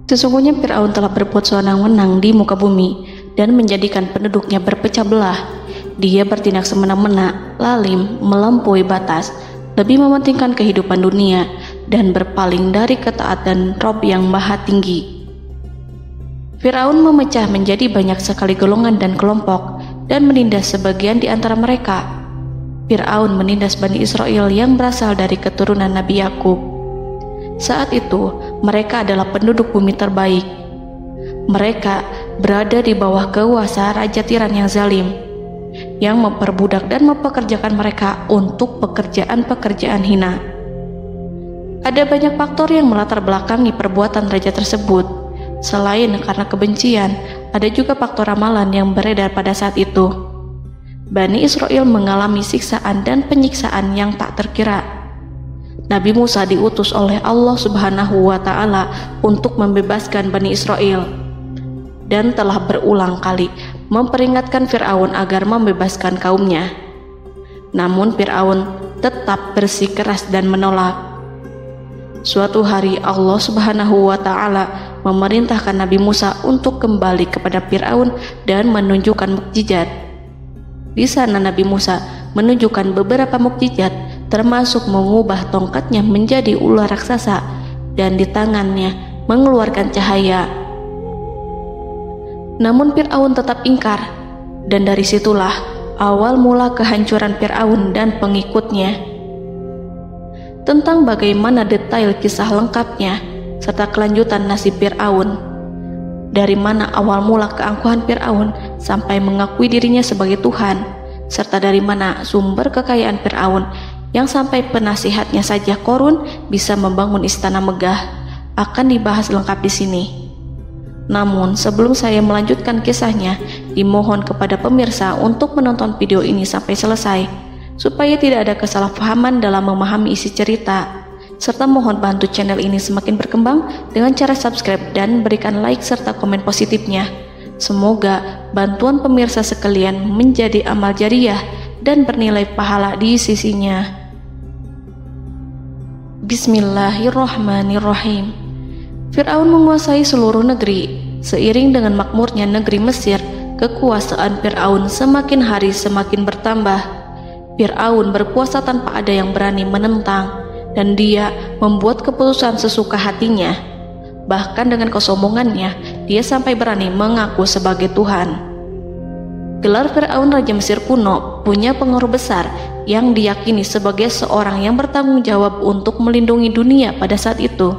Sesungguhnya Fir'aun telah berbuat sewenang-wenang di muka bumi dan menjadikan penduduknya berpecah belah. Dia bertindak semena-mena, lalim, melampaui batas, lebih mementingkan kehidupan dunia dan berpaling dari ketaatan Rob yang Maha Tinggi. Fir'aun memecah menjadi banyak sekali golongan dan kelompok dan menindas sebagian di antara mereka. Fir'aun menindas Bani Israel yang berasal dari keturunan Nabi Yakub. Saat itu, mereka adalah penduduk bumi terbaik. Mereka berada di bawah kuasa Raja Tiran yang zalim, yang memperbudak dan mempekerjakan mereka untuk pekerjaan-pekerjaan hina. Ada banyak faktor yang melatar belakangi perbuatan raja tersebut. Selain karena kebencian, ada juga faktor ramalan yang beredar pada saat itu. Bani Israel mengalami siksaan dan penyiksaan yang tak terkira. Nabi Musa diutus oleh Allah Subhanahu wa Ta'ala untuk membebaskan Bani Israel dan telah berulang kali memperingatkan Fir'aun agar membebaskan kaumnya. Namun Fir'aun tetap bersikeras dan menolak. Suatu hari Allah Subhanahu wa Ta'ala memerintahkan Nabi Musa untuk kembali kepada Fir'aun dan menunjukkan mukjizat. Di sana Nabi Musa menunjukkan beberapa mukjizat, termasuk mengubah tongkatnya menjadi ular raksasa dan di tangannya mengeluarkan cahaya. Namun Fir'aun tetap ingkar, dan dari situlah awal mula kehancuran Fir'aun dan pengikutnya. Tentang bagaimana detail kisah lengkapnya serta kelanjutan nasib Fir'aun, dari mana awal mula keangkuhan Fir'aun sampai mengakui dirinya sebagai Tuhan, serta dari mana sumber kekayaan Fir'aun yang sampai penasihatnya saja Qorun bisa membangun istana megah, akan dibahas lengkap di sini. Namun sebelum saya melanjutkan kisahnya, dimohon kepada pemirsa untuk menonton video ini sampai selesai, supaya tidak ada kesalahpahaman dalam memahami isi cerita, serta mohon bantu channel ini semakin berkembang dengan cara subscribe dan berikan like serta komen positifnya. Semoga bantuan pemirsa sekalian menjadi amal jariah dan bernilai pahala di sisinya. Bismillahirrahmanirrahim. Fir'aun menguasai seluruh negeri. Seiring dengan makmurnya negeri Mesir, kekuasaan Fir'aun semakin hari semakin bertambah. Fir'aun berkuasa tanpa ada yang berani menentang, dan dia membuat keputusan sesuka hatinya. Bahkan dengan kesombongannya, dia sampai berani mengaku sebagai Tuhan. Gelar Fir'aun Raja Mesir kuno punya pengaruh besar yang diyakini sebagai seorang yang bertanggung jawab untuk melindungi dunia pada saat itu.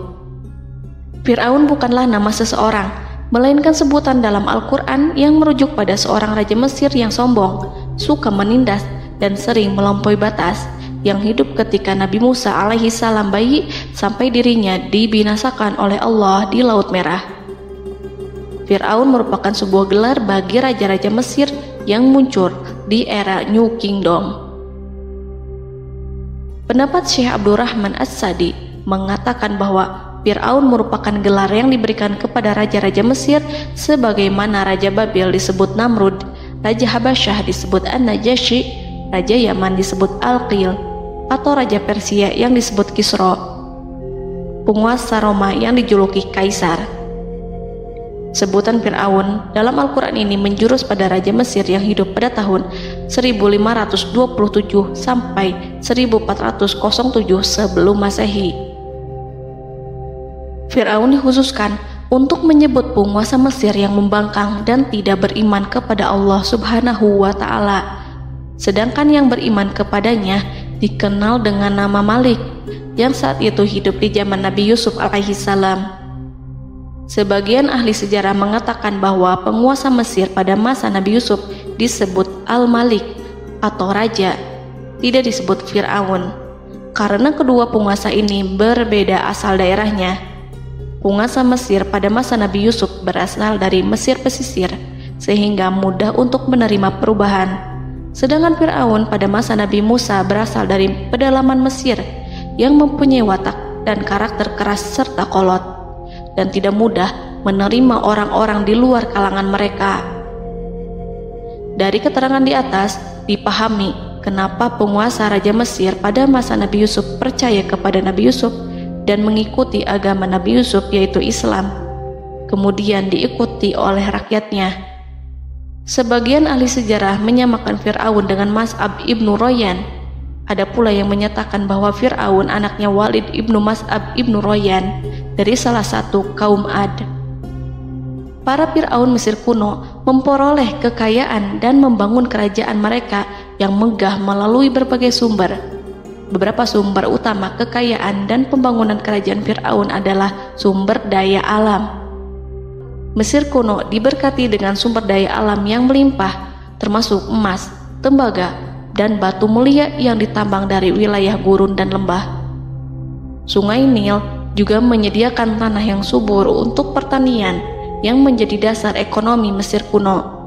Fir'aun bukanlah nama seseorang, melainkan sebutan dalam Al-Quran yang merujuk pada seorang Raja Mesir yang sombong, suka menindas, dan sering melampaui batas, yang hidup ketika Nabi Musa alaihi salam bayi sampai dirinya dibinasakan oleh Allah di Laut Merah. Fir'aun merupakan sebuah gelar bagi raja-raja Mesir yang muncul di era New Kingdom. Pendapat Syekh Abdurrahman As-Sadi mengatakan bahwa Fir'aun merupakan gelar yang diberikan kepada raja-raja Mesir, sebagaimana Raja Babil disebut Namrud, Raja Habasyah disebut An-Najasyi, Raja Yaman disebut Al-Qil, atau Raja Persia yang disebut Kisra, penguasa Roma yang dijuluki Kaisar. Sebutan Fir'aun dalam Al-Quran ini menjurus pada Raja Mesir yang hidup pada tahun 1527 sampai 1407 sebelum Masehi. Fir'aun dikhususkan untuk menyebut penguasa Mesir yang membangkang dan tidak beriman kepada Allah Subhanahu wa Ta'ala, sedangkan yang beriman kepadanya dikenal dengan nama Malik, yang saat itu hidup di zaman Nabi Yusuf alaihi salam. Sebagian ahli sejarah mengatakan bahwa penguasa Mesir pada masa Nabi Yusuf disebut Al-Malik atau Raja, tidak disebut Fir'aun, karena kedua penguasa ini berbeda asal daerahnya. Penguasa Mesir pada masa Nabi Yusuf berasal dari Mesir pesisir, sehingga mudah untuk menerima perubahan. Sedangkan Fir'aun pada masa Nabi Musa berasal dari pedalaman Mesir yang mempunyai watak dan karakter keras serta kolot, dan tidak mudah menerima orang-orang di luar kalangan mereka. Dari keterangan di atas dipahami kenapa penguasa Raja Mesir pada masa Nabi Yusuf percaya kepada Nabi Yusuf dan mengikuti agama Nabi Yusuf, yaitu Islam. kemudian diikuti oleh rakyatnya. Sebagian ahli sejarah menyamakan Fir'aun dengan Mas'ab ibnu Royan. Ada pula yang menyatakan bahwa Fir'aun anaknya Walid ibnu Mas'ab ibnu Royan dari salah satu kaum Ad. Para Fir'aun Mesir kuno memperoleh kekayaan dan membangun kerajaan mereka yang megah melalui berbagai sumber. Beberapa sumber utama kekayaan dan pembangunan kerajaan Fir'aun adalah sumber daya alam. Mesir kuno diberkati dengan sumber daya alam yang melimpah, termasuk emas, tembaga, dan batu mulia yang ditambang dari wilayah gurun dan lembah. Sungai Nil juga menyediakan tanah yang subur untuk pertanian yang menjadi dasar ekonomi Mesir kuno.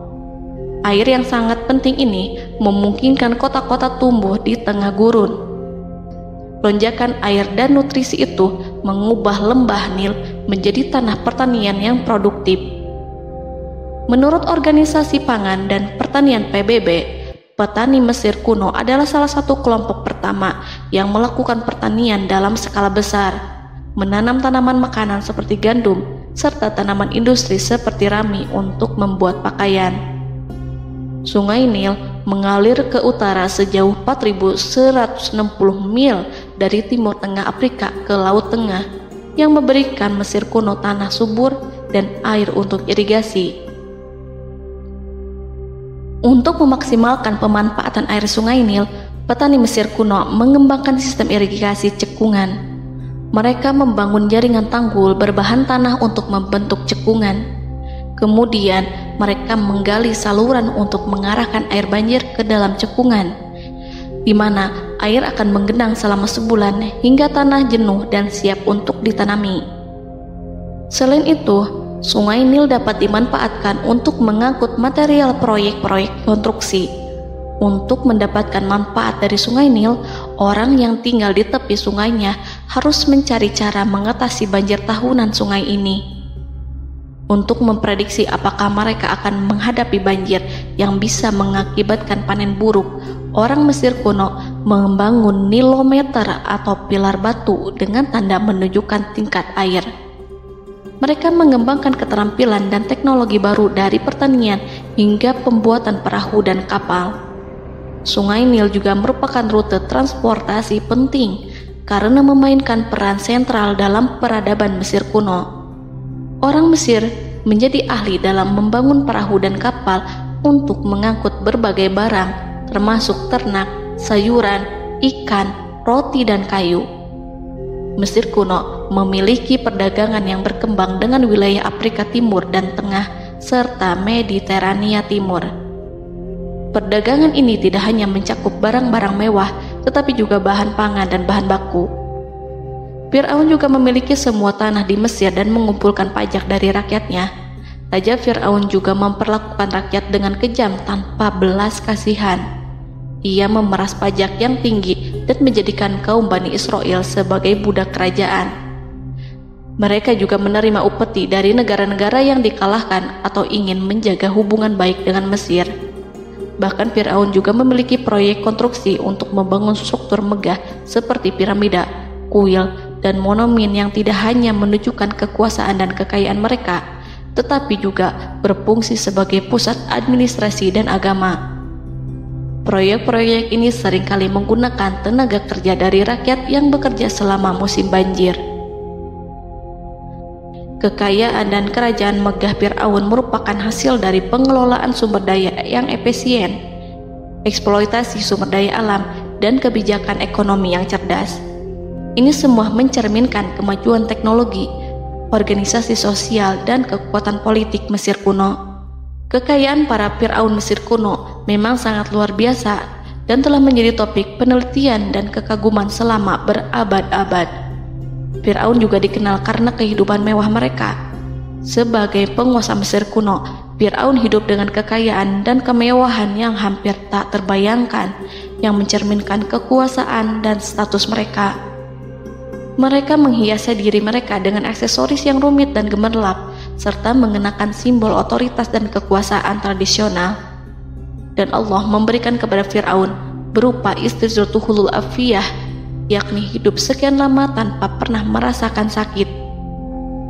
Air yang sangat penting ini memungkinkan kota-kota tumbuh di tengah gurun. Lonjakan air dan nutrisi itu mengubah lembah Nil menjadi tanah pertanian yang produktif. Menurut Organisasi Pangan dan Pertanian PBB, petani Mesir kuno adalah salah satu kelompok pertama yang melakukan pertanian dalam skala besar, menanam tanaman makanan seperti gandum, serta tanaman industri seperti rami untuk membuat pakaian. Sungai Nil mengalir ke utara sejauh 4.160 mil dari timur tengah Afrika ke Laut Tengah, yang memberikan Mesir kuno tanah subur dan air untuk irigasi. Untuk memaksimalkan pemanfaatan air Sungai Nil, petani Mesir kuno mengembangkan sistem irigasi cekungan. Mereka membangun jaringan tanggul berbahan tanah untuk membentuk cekungan. Kemudian mereka menggali saluran untuk mengarahkan air banjir ke dalam cekungan, di mana air akan menggenang selama sebulan hingga tanah jenuh dan siap untuk ditanami. Selain itu, Sungai Nil dapat dimanfaatkan untuk mengangkut material proyek-proyek konstruksi. Untuk mendapatkan manfaat dari Sungai Nil, orang yang tinggal di tepi sungainya harus mencari cara mengatasi banjir tahunan sungai ini. Untuk memprediksi apakah mereka akan menghadapi banjir yang bisa mengakibatkan panen buruk, orang Mesir kuno membangun nilometer atau pilar batu dengan tanda menunjukkan tingkat air. Mereka mengembangkan keterampilan dan teknologi baru dari pertanian hingga pembuatan perahu dan kapal. Sungai Nil juga merupakan rute transportasi penting karena memainkan peran sentral dalam peradaban Mesir kuno. Orang Mesir menjadi ahli dalam membangun perahu dan kapal untuk mengangkut berbagai barang, termasuk ternak, sayuran, ikan, roti, dan kayu. Mesir kuno memiliki perdagangan yang berkembang dengan wilayah Afrika Timur dan Tengah serta Mediterania Timur. Perdagangan ini tidak hanya mencakup barang-barang mewah, tetapi juga bahan pangan dan bahan baku. Fir'aun juga memiliki semua tanah di Mesir dan mengumpulkan pajak dari rakyatnya. Raja Fir'aun juga memperlakukan rakyat dengan kejam tanpa belas kasihan. Ia memeras pajak yang tinggi dan menjadikan kaum Bani Israel sebagai budak kerajaan. Mereka juga menerima upeti dari negara-negara yang dikalahkan atau ingin menjaga hubungan baik dengan Mesir. Bahkan Fir'aun juga memiliki proyek konstruksi untuk membangun struktur megah seperti piramida, kuil, dan monumen yang tidak hanya menunjukkan kekuasaan dan kekayaan mereka, tetapi juga berfungsi sebagai pusat administrasi dan agama. Proyek-proyek ini seringkali menggunakan tenaga kerja dari rakyat yang bekerja selama musim banjir. Kekayaan dan kerajaan megah Fir'aun merupakan hasil dari pengelolaan sumber daya yang efisien, eksploitasi sumber daya alam, dan kebijakan ekonomi yang cerdas. Ini semua mencerminkan kemajuan teknologi, organisasi sosial, dan kekuatan politik Mesir kuno. Kekayaan para Fir'aun Mesir kuno memang sangat luar biasa dan telah menjadi topik penelitian dan kekaguman selama berabad-abad. Fir'aun juga dikenal karena kehidupan mewah mereka. Sebagai penguasa Mesir kuno, Fir'aun hidup dengan kekayaan dan kemewahan yang hampir tak terbayangkan, yang mencerminkan kekuasaan dan status mereka. Mereka menghiasi diri mereka dengan aksesoris yang rumit dan gemerlap, serta mengenakan simbol otoritas dan kekuasaan tradisional. Dan Allah memberikan kepada Fir'aun berupa istidratuhul afiyah, yakni hidup sekian lama tanpa pernah merasakan sakit.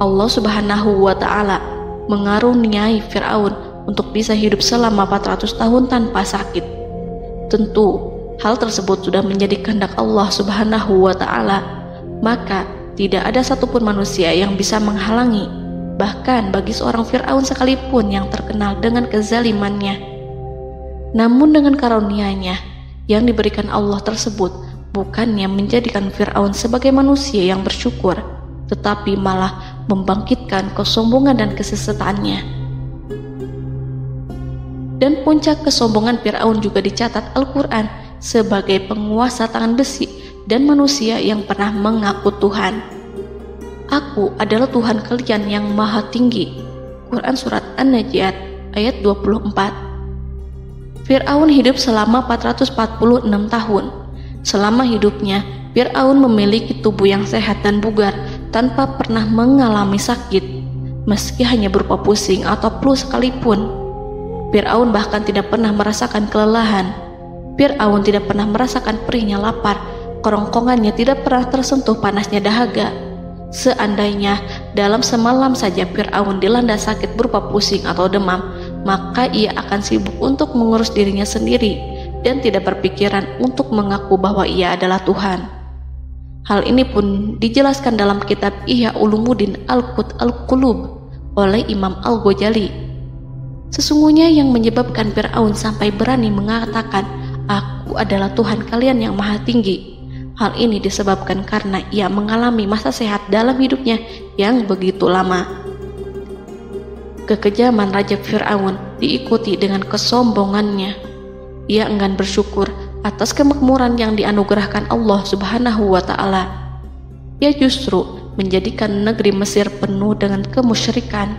Allah Subhanahu wa Ta'ala mengaruniai Fir'aun untuk bisa hidup selama 400 tahun tanpa sakit. Tentu hal tersebut sudah menjadi kehendak Allah Subhanahu wa Ta'ala, maka tidak ada satupun manusia yang bisa menghalangi, bahkan bagi seorang Fir'aun sekalipun yang terkenal dengan kezalimannya. Namun dengan karunia-Nya yang diberikan Allah tersebut bukannya menjadikan Fir'aun sebagai manusia yang bersyukur, tetapi malah membangkitkan kesombongan dan kesesataannya. Dan puncak kesombongan Fir'aun juga dicatat Al-Quran sebagai penguasa tangan besi dan manusia yang pernah mengaku Tuhan. Aku adalah Tuhan kalian yang maha tinggi. Quran Surat An-Najiat ayat 24. Fir'aun hidup selama 446 tahun. Selama hidupnya, Fir'aun memiliki tubuh yang sehat dan bugar tanpa pernah mengalami sakit, meski hanya berupa pusing atau flu sekalipun. Fir'aun bahkan tidak pernah merasakan kelelahan. Fir'aun tidak pernah merasakan perihnya lapar, kerongkongannya tidak pernah tersentuh panasnya dahaga. Seandainya dalam semalam saja Fir'aun dilanda sakit berupa pusing atau demam, maka ia akan sibuk untuk mengurus dirinya sendiri dan tidak berpikiran untuk mengaku bahwa ia adalah Tuhan. Hal ini pun dijelaskan dalam kitab Ihya Ulumuddin Al-Qut Al-Qulub oleh Imam Al-Ghazali. Sesungguhnya yang menyebabkan Fir'aun sampai berani mengatakan, "Aku adalah Tuhan kalian yang maha tinggi," hal ini disebabkan karena ia mengalami masa sehat dalam hidupnya yang begitu lama. Kekejaman Raja Fir'aun diikuti dengan kesombongannya. Ia enggan bersyukur atas kemakmuran yang dianugerahkan Allah Subhanahu wa Ta'ala. Ia justru menjadikan negeri Mesir penuh dengan kemusyrikan.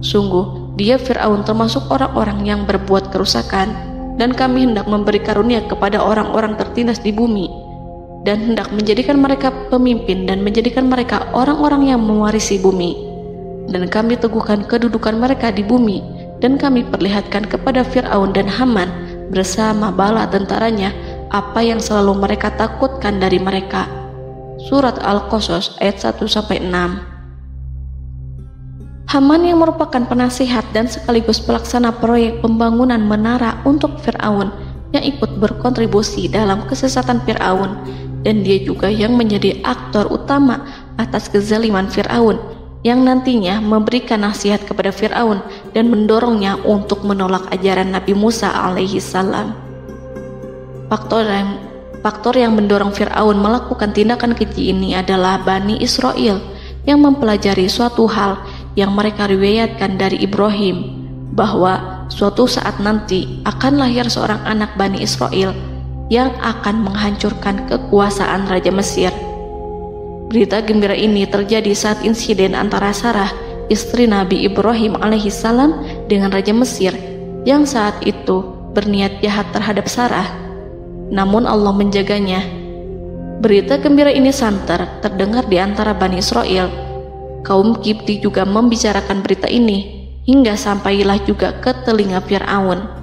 Sungguh, dia Fir'aun termasuk orang-orang yang berbuat kerusakan, dan kami hendak memberi karunia kepada orang-orang tertindas di bumi, dan hendak menjadikan mereka pemimpin dan menjadikan mereka orang-orang yang mewarisi bumi. Dan kami teguhkan kedudukan mereka di bumi, dan kami perlihatkan kepada Fir'aun dan Haman bersama bala tentaranya apa yang selalu mereka takutkan dari mereka. Surat Al-Qasas ayat 1-6. Haman yang merupakan penasihat dan sekaligus pelaksana proyek pembangunan menara untuk Fir'aun yang ikut berkontribusi dalam kesesatan Fir'aun, dan dia juga yang menjadi aktor utama atas kezaliman Fir'aun yang nantinya memberikan nasihat kepada Fir'aun dan mendorongnya untuk menolak ajaran Nabi Musa alaihi salam. Faktor yang mendorong Fir'aun melakukan tindakan keji ini adalah Bani Israel yang mempelajari suatu hal yang mereka riwayatkan dari Ibrahim, bahwa suatu saat nanti akan lahir seorang anak Bani Israel yang akan menghancurkan kekuasaan Raja Mesir. Berita gembira ini terjadi saat insiden antara Sarah, istri Nabi Ibrahim alaihissalam, dengan Raja Mesir yang saat itu berniat jahat terhadap Sarah. Namun Allah menjaganya. Berita gembira ini santer terdengar di antara Bani Israel. Kaum Kipti juga membicarakan berita ini, hingga sampailah juga ke telinga Fir'aun.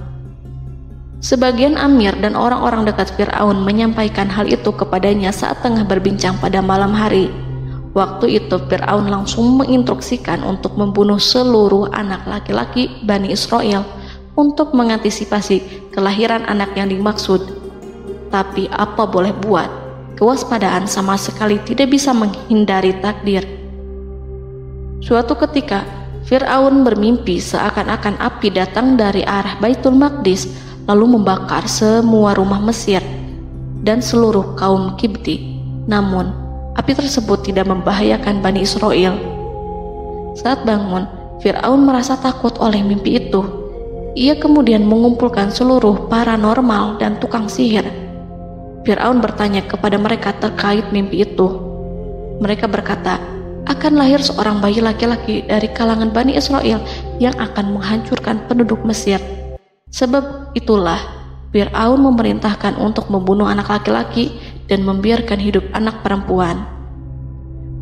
Sebagian amir dan orang-orang dekat Fir'aun menyampaikan hal itu kepadanya saat tengah berbincang pada malam hari. Waktu itu Fir'aun langsung menginstruksikan untuk membunuh seluruh anak laki-laki Bani Israel untuk mengantisipasi kelahiran anak yang dimaksud. Tapi apa boleh buat, kewaspadaan sama sekali tidak bisa menghindari takdir. Suatu ketika Fir'aun bermimpi seakan-akan api datang dari arah Baitul Maqdis lalu membakar semua rumah Mesir dan seluruh kaum Kipti. Namun, api tersebut tidak membahayakan Bani Israel. Saat bangun, Fir'aun merasa takut oleh mimpi itu. Ia kemudian mengumpulkan seluruh paranormal dan tukang sihir. Fir'aun bertanya kepada mereka terkait mimpi itu. Mereka berkata, akan lahir seorang bayi laki-laki dari kalangan Bani Israel yang akan menghancurkan penduduk Mesir. Sebab itulah Fir'aun memerintahkan untuk membunuh anak laki-laki dan membiarkan hidup anak perempuan.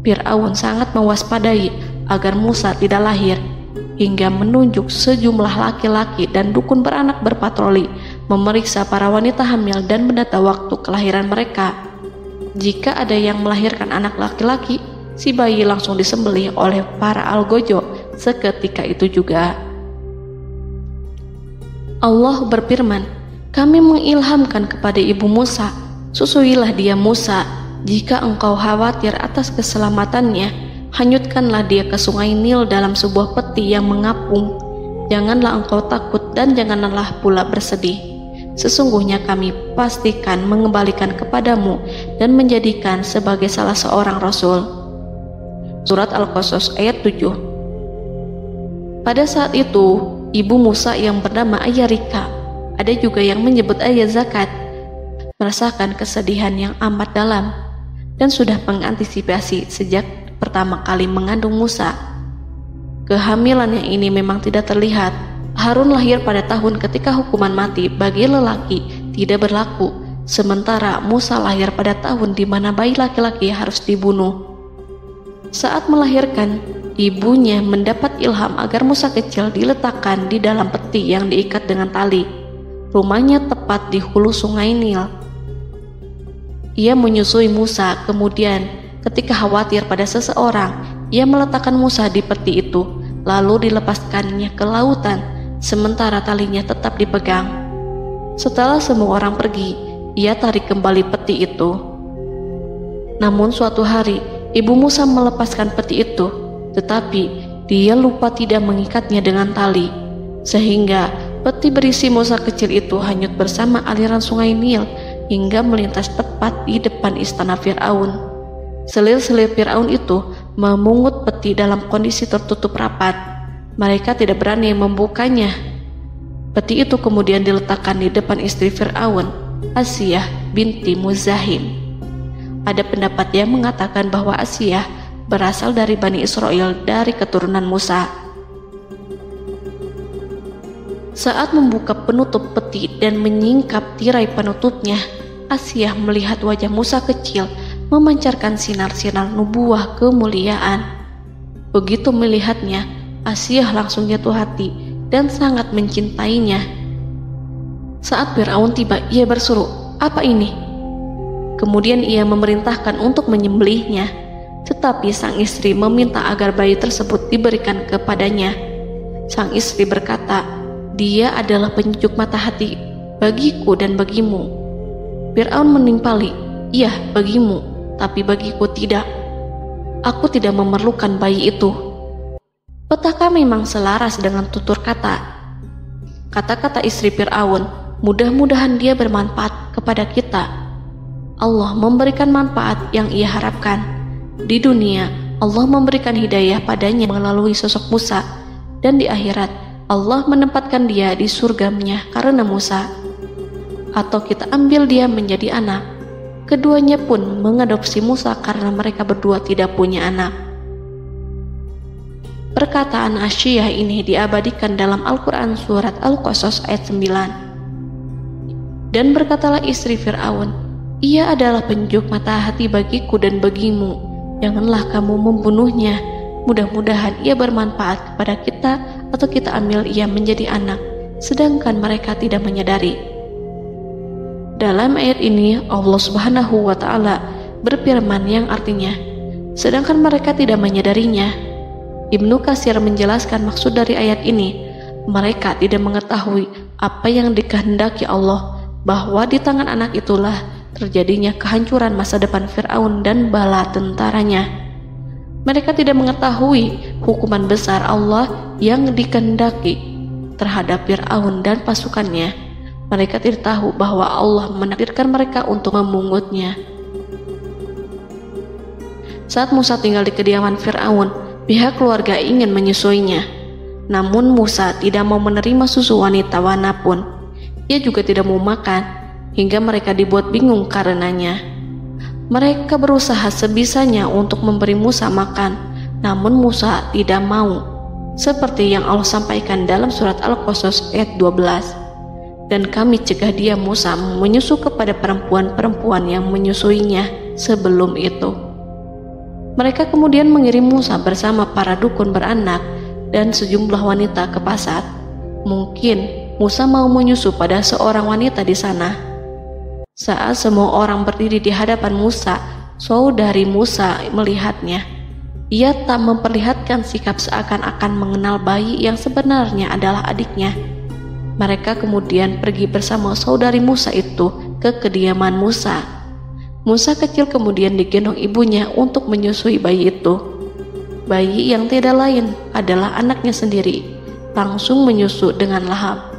Fir'aun sangat mewaspadai agar Musa tidak lahir, hingga menunjuk sejumlah laki-laki dan dukun beranak berpatroli memeriksa para wanita hamil dan mendata waktu kelahiran mereka. Jika ada yang melahirkan anak laki-laki, si bayi langsung disembelih oleh para algojo seketika itu juga. Allah berfirman, kami mengilhamkan kepada ibu Musa, susuilah dia Musa, jika engkau khawatir atas keselamatannya, hanyutkanlah dia ke sungai Nil dalam sebuah peti yang mengapung. Janganlah engkau takut dan janganlah pula bersedih. Sesungguhnya kami pastikan mengembalikan kepadamu dan menjadikan sebagai salah seorang rasul. Surat Al-Qasas ayat 7. Pada saat itu, ibu Musa yang bernama Ayarika, ada juga yang menyebut Ayah Zakat, merasakan kesedihan yang amat dalam dan sudah mengantisipasi sejak pertama kali mengandung Musa. Kehamilannya ini memang tidak terlihat. Harun lahir pada tahun ketika hukuman mati bagi lelaki tidak berlaku, sementara Musa lahir pada tahun di mana bayi laki-laki harus dibunuh. Saat melahirkan, ibunya mendapat ilham agar Musa kecil diletakkan di dalam peti yang diikat dengan tali. Rumahnya tepat di hulu sungai Nil. Ia menyusui Musa, kemudian ketika khawatir pada seseorang, ia meletakkan Musa di peti itu, lalu dilepaskannya ke lautan, sementara talinya tetap dipegang. Setelah semua orang pergi, ia tarik kembali peti itu. Namun suatu hari, ibu Musa melepaskan peti itu, tetapi dia lupa tidak mengikatnya dengan tali, sehingga peti berisi Musa kecil itu hanyut bersama aliran sungai Nil hingga melintas tepat di depan istana Fir'aun. Selir-selir Fir'aun itu memungut peti dalam kondisi tertutup rapat. Mereka tidak berani membukanya. Peti itu kemudian diletakkan di depan istri Fir'aun, Asiyah binti Muzahim. Ada pendapat yang mengatakan bahwa Asiyah berasal dari Bani Israel dari keturunan Musa. Saat membuka penutup peti dan menyingkap tirai penutupnya, Asiyah melihat wajah Musa kecil memancarkan sinar-sinar nubuah kemuliaan. Begitu melihatnya, Asiyah langsung jatuh hati dan sangat mencintainya. Saat Fir'aun tiba, ia berseru, "Apa ini?" Kemudian ia memerintahkan untuk menyembelihnya, tetapi sang istri meminta agar bayi tersebut diberikan kepadanya. Sang istri berkata, "Dia adalah penyejuk mata hati bagiku dan bagimu." Fir'aun menimpali, "Iya, bagimu, tapi bagiku tidak. Aku tidak memerlukan bayi itu." Petaka memang selaras dengan tutur kata. Kata-kata istri Fir'aun, mudah-mudahan dia bermanfaat kepada kita. Allah memberikan manfaat yang ia harapkan. Di dunia, Allah memberikan hidayah padanya melalui sosok Musa, dan di akhirat, Allah menempatkan dia di surganya karena Musa. Atau kita ambil dia menjadi anak. Keduanya pun mengadopsi Musa karena mereka berdua tidak punya anak. Perkataan Asiyah ini diabadikan dalam Al-Quran surat Al-Qasas ayat 9. Dan berkatalah istri Fir'aun, "Ia adalah penyejuk mata hati bagiku dan bagimu. Janganlah kamu membunuhnya. Mudah-mudahan ia bermanfaat kepada kita, atau kita ambil ia menjadi anak, sedangkan mereka tidak menyadari." Dalam ayat ini Allah Subhanahu wa Ta'ala berfirman yang artinya, sedangkan mereka tidak menyadarinya. Ibnu Katsir menjelaskan maksud dari ayat ini, mereka tidak mengetahui apa yang dikehendaki Allah, bahwa di tangan anak itulah terjadinya kehancuran masa depan Fir'aun dan bala tentaranya. Mereka tidak mengetahui hukuman besar Allah yang dikehendaki terhadap Fir'aun dan pasukannya. Mereka tidak tahu bahwa Allah menakdirkan mereka untuk memungutnya. Saat Musa tinggal di kediaman Fir'aun, pihak keluarga ingin menyusuinya. Namun Musa tidak mau menerima susu wanita manapun. Ia juga tidak mau makan, hingga mereka dibuat bingung karenanya. Mereka berusaha sebisanya untuk memberi Musa makan, namun Musa tidak mau. Seperti yang Allah sampaikan dalam surat Al-Qasas ayat 12. Dan kami cegah dia Musa menyusu kepada perempuan-perempuan yang menyusuinya sebelum itu. Mereka kemudian mengirim Musa bersama para dukun beranak dan sejumlah wanita ke pasar. Mungkin Musa mau menyusu pada seorang wanita di sana. Saat semua orang berdiri di hadapan Musa, saudari Musa melihatnya. Ia tak memperlihatkan sikap seakan-akan mengenal bayi yang sebenarnya adalah adiknya. Mereka kemudian pergi bersama saudari Musa itu ke kediaman Musa. Musa kecil kemudian digendong ibunya untuk menyusui bayi itu. Bayi yang tidak lain adalah anaknya sendiri, langsung menyusu dengan lahap.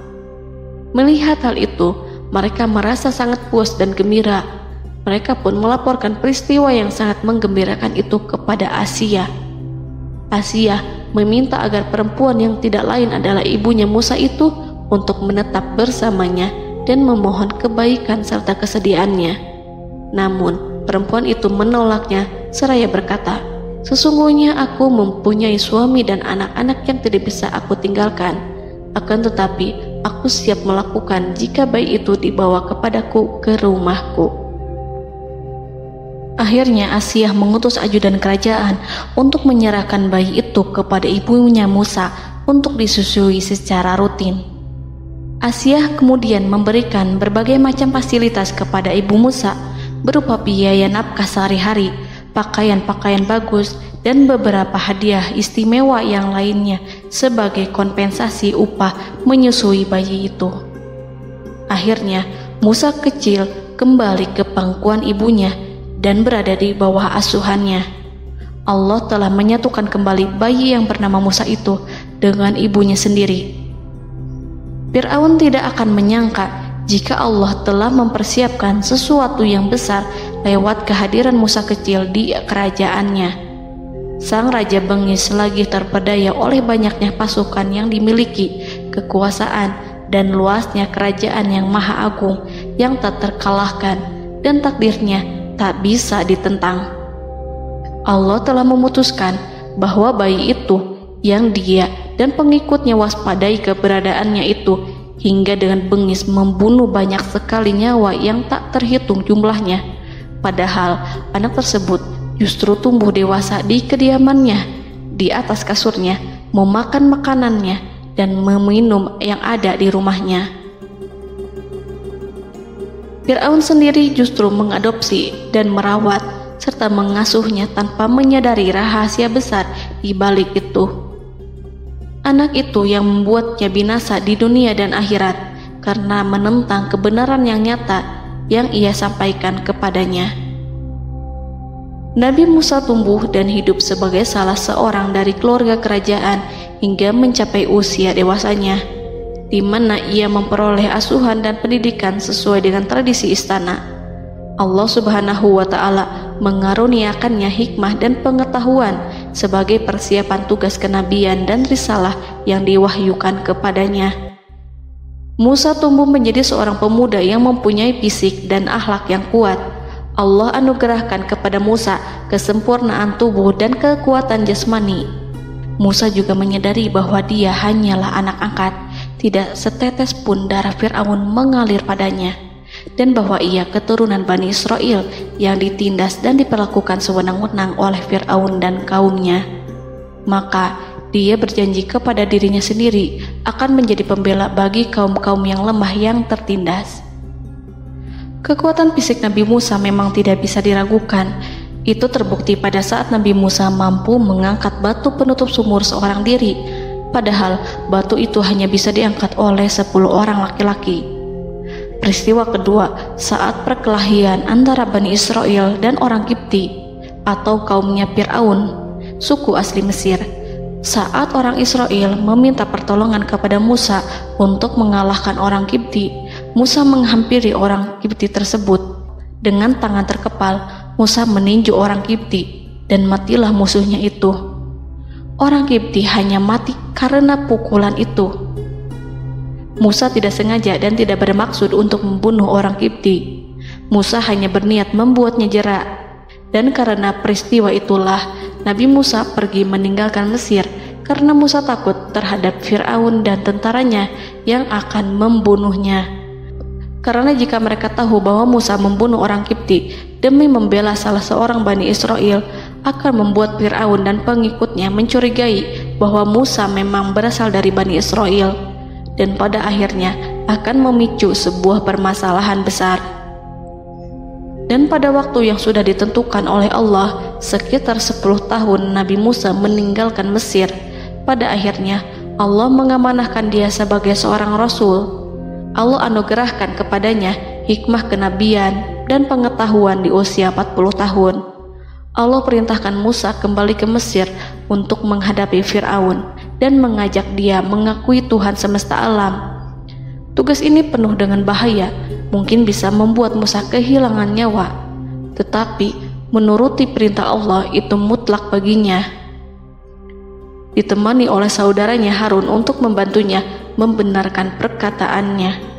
Melihat hal itu, mereka merasa sangat puas dan gembira. Mereka pun melaporkan peristiwa yang sangat menggembirakan itu kepada Asia. Asia meminta agar perempuan yang tidak lain adalah ibunya Musa itu untuk menetap bersamanya dan memohon kebaikan serta kesediaannya. Namun, perempuan itu menolaknya seraya berkata, "Sesungguhnya aku mempunyai suami dan anak-anak yang tidak bisa aku tinggalkan. Akan tetapi, aku siap melakukan jika bayi itu dibawa kepadaku ke rumahku." Akhirnya Asia mengutus ajudan kerajaan untuk menyerahkan bayi itu kepada ibunya Musa untuk disusui secara rutin. Asia kemudian memberikan berbagai macam fasilitas kepada ibu Musa, berupa biaya nafkah sehari-hari, pakaian-pakaian bagus, dan beberapa hadiah istimewa yang lainnya sebagai kompensasi upah menyusui bayi itu. Akhirnya, Musa kecil kembali ke pangkuan ibunya dan berada di bawah asuhannya. Allah telah menyatukan kembali bayi yang bernama Musa itu dengan ibunya sendiri. Fir'aun tidak akan menyangka jika Allah telah mempersiapkan sesuatu yang besar lewat kehadiran Musa kecil di kerajaannya. Sang raja bengis lagi terpedaya oleh banyaknya pasukan yang dimiliki, kekuasaan, dan luasnya kerajaan yang maha agung yang tak terkalahkan, dan takdirnya tak bisa ditentang. Allah telah memutuskan bahwa bayi itu yang dia dan pengikutnya waspadai keberadaannya itu hingga dengan bengis membunuh banyak sekali nyawa yang tak terhitung jumlahnya. Padahal anak tersebut justru tumbuh dewasa di kediamannya, di atas kasurnya, memakan makanannya, dan meminum yang ada di rumahnya. Fir'aun sendiri justru mengadopsi dan merawat serta mengasuhnya tanpa menyadari rahasia besar di balik itu. Anak itu yang membuatnya binasa di dunia dan akhirat karena menentang kebenaran yang nyata yang ia sampaikan kepadanya. Nabi Musa tumbuh dan hidup sebagai salah seorang dari keluarga kerajaan hingga mencapai usia dewasanya, di mana ia memperoleh asuhan dan pendidikan sesuai dengan tradisi istana. Allah Subhanahu wa Ta'ala mengaruniakannya hikmah dan pengetahuan sebagai persiapan tugas kenabian dan risalah yang diwahyukan kepadanya. Musa tumbuh menjadi seorang pemuda yang mempunyai fisik dan akhlak yang kuat. Allah anugerahkan kepada Musa kesempurnaan tubuh dan kekuatan jasmani. Musa juga menyadari bahwa dia hanyalah anak angkat, tidak setetes pun darah Fir'aun mengalir padanya, dan bahwa ia keturunan Bani Israel yang ditindas dan diperlakukan sewenang-wenang oleh Fir'aun dan kaumnya. Maka dia berjanji kepada dirinya sendiri akan menjadi pembela bagi kaum-kaum yang lemah yang tertindas. Kekuatan fisik Nabi Musa memang tidak bisa diragukan. Itu terbukti pada saat Nabi Musa mampu mengangkat batu penutup sumur seorang diri, padahal batu itu hanya bisa diangkat oleh 10 orang laki-laki. Peristiwa kedua saat perkelahian antara Bani Israel dan orang Kipti atau kaumnya Fir'aun, suku asli Mesir. Saat orang Israel meminta pertolongan kepada Musa untuk mengalahkan orang Kipti, Musa menghampiri orang Kipti tersebut. Dengan tangan terkepal, Musa meninju orang Kipti dan matilah musuhnya itu. Orang Kipti hanya mati karena pukulan itu. Musa tidak sengaja dan tidak bermaksud untuk membunuh orang Kipti. Musa hanya berniat membuatnya jera. Dan karena peristiwa itulah Nabi Musa pergi meninggalkan Mesir karena Musa takut terhadap Fir'aun dan tentaranya yang akan membunuhnya. Karena jika mereka tahu bahwa Musa membunuh orang Kipti demi membela salah seorang Bani Israel, akan membuat Fir'aun dan pengikutnya mencurigai bahwa Musa memang berasal dari Bani Israel, dan pada akhirnya akan memicu sebuah permasalahan besar. Dan pada waktu yang sudah ditentukan oleh Allah, sekitar 10 tahun Nabi Musa meninggalkan Mesir. Pada akhirnya Allah mengamanahkan dia sebagai seorang rasul. Allah anugerahkan kepadanya hikmah kenabian dan pengetahuan di usia 40 tahun. Allah perintahkan Musa kembali ke Mesir untuk menghadapi Fir'aun dan mengajak dia mengakui Tuhan semesta alam. Tugas ini penuh dengan bahaya, mungkin bisa membuat Musa kehilangan nyawa, tetapi menuruti perintah Allah itu mutlak baginya. Ditemani oleh saudaranya Harun untuk membantunya membenarkan perkataannya.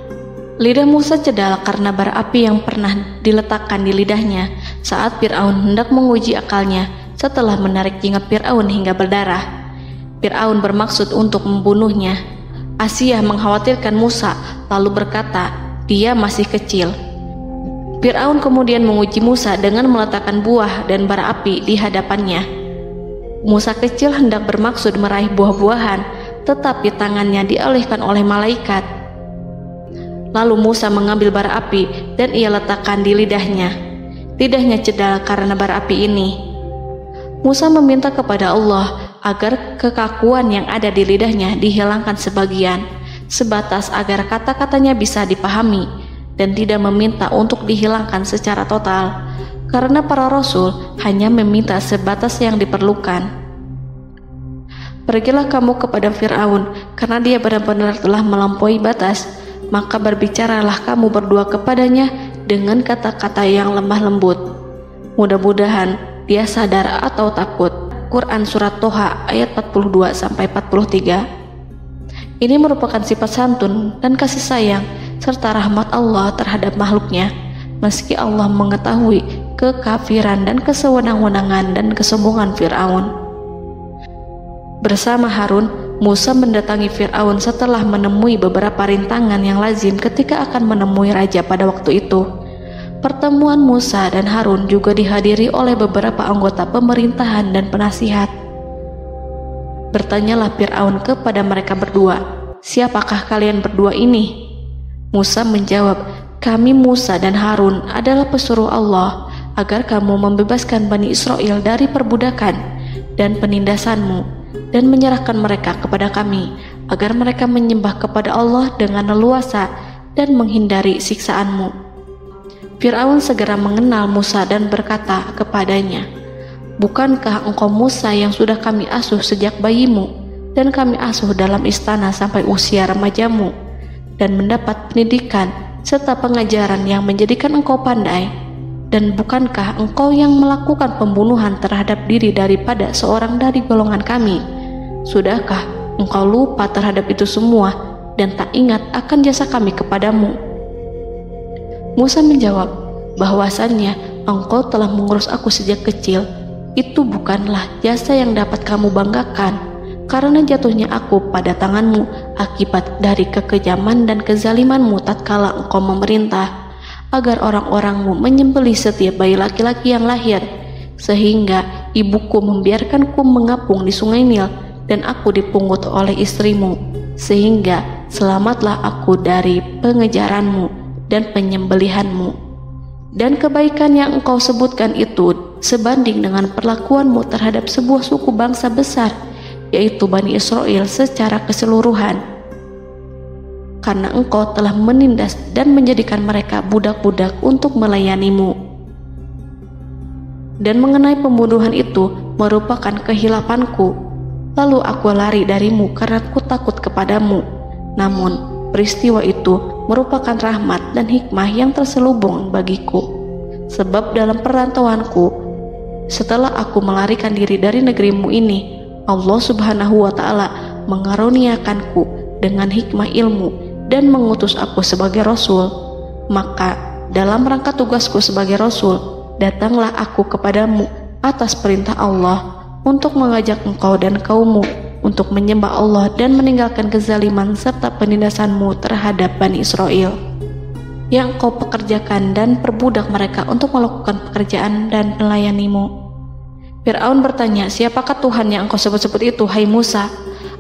Lidah Musa cedal karena bara api yang pernah diletakkan di lidahnya saat Fir'aun hendak menguji akalnya setelah menarik jingat Fir'aun hingga berdarah. Fir'aun bermaksud untuk membunuhnya. Asyah mengkhawatirkan Musa lalu berkata, dia masih kecil. Fir'aun kemudian menguji Musa dengan meletakkan buah dan bara api di hadapannya. Musa kecil hendak bermaksud meraih buah-buahan, tetapi tangannya dialihkan oleh malaikat. Lalu Musa mengambil bara api dan ia letakkan di lidahnya. Lidahnya cedal karena bara api ini. Musa meminta kepada Allah agar kekakuan yang ada di lidahnya dihilangkan sebagian, sebatas agar kata-katanya bisa dipahami, dan tidak meminta untuk dihilangkan secara total, karena para rasul hanya meminta sebatas yang diperlukan. Pergilah kamu kepada Fir'aun, karena dia benar-benar telah melampaui batas, maka berbicaralah kamu berdua kepadanya dengan kata-kata yang lemah lembut. Mudah-mudahan dia sadar atau takut. Quran Surat Toha ayat 42-43. Ini merupakan sifat santun dan kasih sayang serta rahmat Allah terhadap makhluknya, meski Allah mengetahui kekafiran dan kesewenang-wenangan dan kesombongan Fir'aun. Bersama Harun, Musa mendatangi Fir'aun setelah menemui beberapa rintangan yang lazim ketika akan menemui raja pada waktu itu. Pertemuan Musa dan Harun juga dihadiri oleh beberapa anggota pemerintahan dan penasihat. Bertanyalah Fir'aun kepada mereka berdua, siapakah kalian berdua ini? Musa menjawab, kami Musa dan Harun adalah pesuruh Allah agar kamu membebaskan Bani Israel dari perbudakan dan penindasanmu dan menyerahkan mereka kepada kami agar mereka menyembah kepada Allah dengan leluasa dan menghindari siksaanmu. Fir'aun segera mengenal Musa dan berkata kepadanya, bukankah engkau Musa yang sudah kami asuh sejak bayimu dan kami asuh dalam istana sampai usia remajamu dan mendapat pendidikan serta pengajaran yang menjadikan engkau pandai? Dan bukankah engkau yang melakukan pembunuhan terhadap diri daripada seorang dari golongan kami? Sudahkah engkau lupa terhadap itu semua dan tak ingat akan jasa kami kepadamu? Musa menjawab, bahwasannya engkau telah mengurus aku sejak kecil. Itu bukanlah jasa yang dapat kamu banggakan, karena jatuhnya aku pada tanganmu akibat dari kekejaman dan kezalimanmu tatkala engkau memerintah agar orang-orangmu menyembelih setiap bayi laki-laki yang lahir, sehingga ibuku membiarkanku mengapung di sungai Nil dan aku dipungut oleh istrimu, sehingga selamatlah aku dari pengejaranmu dan penyembelihanmu. Dan kebaikan yang engkau sebutkan itu sebanding dengan perlakuanmu terhadap sebuah suku bangsa besar, yaitu Bani Israel secara keseluruhan, karena engkau telah menindas dan menjadikan mereka budak-budak untuk melayanimu. Dan mengenai pembunuhan itu merupakan kehilafanku, lalu aku lari darimu karena aku takut kepadamu. Namun peristiwa itu merupakan rahmat dan hikmah yang terselubung bagiku, sebab dalam perantauanku setelah aku melarikan diri dari negerimu ini, Allah Subhanahu wa Ta'ala mengaruniakanku dengan hikmah ilmu dan mengutus aku sebagai rasul. Maka dalam rangka tugasku sebagai rasul, datanglah aku kepadamu atas perintah Allah untuk mengajak engkau dan kaummu untuk menyembah Allah dan meninggalkan kezaliman serta penindasanmu terhadap Bani Israel yang kau pekerjakan dan perbudak mereka untuk melakukan pekerjaan dan melayanimu. Fir'aun bertanya, siapakah Tuhan yang engkau sebut-sebut itu, hai Musa?